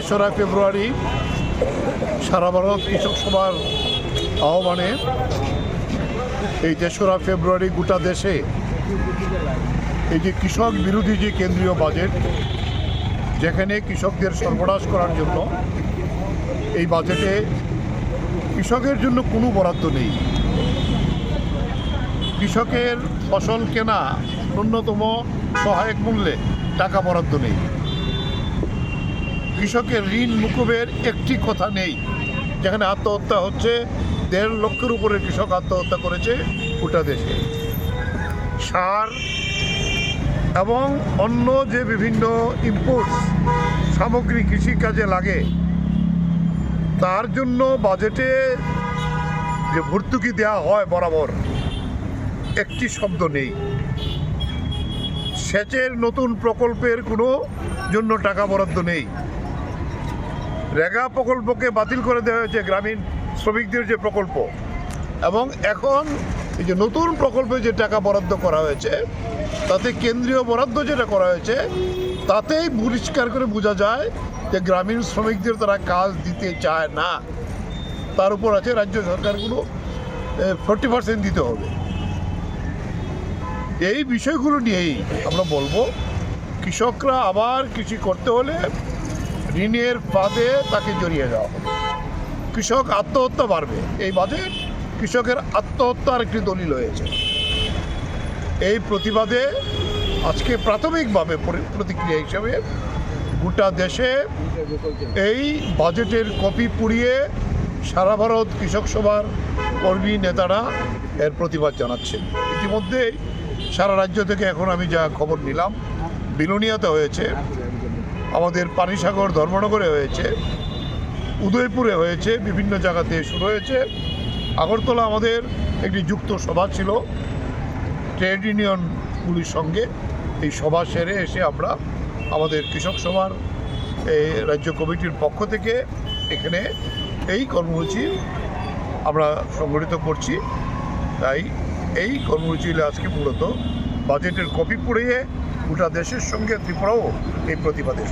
তেসরা ফেব্রুয়ারি সারা ভারত কৃষক সভার আহ্বানে এই 3রা ফেব্রুয়ারি গোটা দেশে এই যে কৃষক বিরোধী যে কেন্দ্রীয় বাজেট, যেখানে কৃষকদের সর্বনাশ করার জন্য এই বাজেটে কৃষকের জন্য কোনো বরাদ্দ নেই। কৃষকের ফসল কেনা ন্যূনতম সহায়ক মূল্যে টাকা বরাদ্দ নেই। কৃষকের ঋণ মুকুবের একটি কথা নেই। যেখানে আত্মহত্যা হচ্ছে, 1.5 লক্ষের উপরে কৃষক আত্মহত্যা করেছে গোটা দেশে। সার এবং অন্য যে বিভিন্ন ইনপুটস সামগ্রী কৃষিকাজে লাগে তার জন্য বাজেটে যে ভর্তুকি দেওয়া হয় বরাবর, একটি শব্দ নেই। সেচের নতুন প্রকল্পের কোনো জন্য টাকা বরাদ্দ নেই। রেগা প্রকল্পকে বাতিল করে দেওয়া হয়েছে, গ্রামীণ শ্রমিকদের যে প্রকল্প, এবং এখন এই যে নতুন প্রকল্পে যে টাকা বরাদ্দ করা হয়েছে তাতে কেন্দ্রীয় বরাদ্দ যেটা করা হয়েছে তাতেই পরিষ্কার করে বোঝা যায় যে গ্রামীণ শ্রমিকদের তারা কাজ দিতে চায় না। তার উপর আছে রাজ্য সরকারগুলো 40% দিতে হবে। এই বিষয়গুলো নিয়েই আমরা বলবো, কৃষকরা আবার কৃষি করতে হলে ঋণের ফাঁদে তাকে জড়িয়ে যাওয়া হবে। কৃষক আত্মহত্যা বাড়বে। এই বাজেট কৃষকের আত্মহত্যার একটি দলিল হয়েছে। এই প্রতিবাদে আজকে প্রাথমিকভাবে প্রতিক্রিয়া হিসেবে গোটা দেশে এই বাজেটের কপি পুড়িয়ে সারা ভারত কৃষক সভার কর্মী নেতারা এর প্রতিবাদ জানাচ্ছেন। ইতিমধ্যেই সারা রাজ্য থেকে এখন আমি যা খবর নিলাম, বিলোনিয়াতে হয়েছে, আমাদের পানিসাগর ধর্মনগরে হয়েছে, উদয়পুরে হয়েছে, বিভিন্ন জায়গাতে শুরু হয়েছে। আগরতলা আমাদের একটি যুক্ত সভা ছিল ট্রেড ইউনিয়নগুলির সঙ্গে। এই সভা সেরে এসে আমরা আমাদের কৃষক সভার এই রাজ্য কমিটির পক্ষ থেকে এখানে এই কর্মসূচি আমরা সংগঠিত করছি। তাই এই কর্মসূচি আজকে মূলত বাজেটের কপি পুড়িয়ে গোটা দেশের সঙ্গে ত্রিপুরাও এই প্রতিবাদে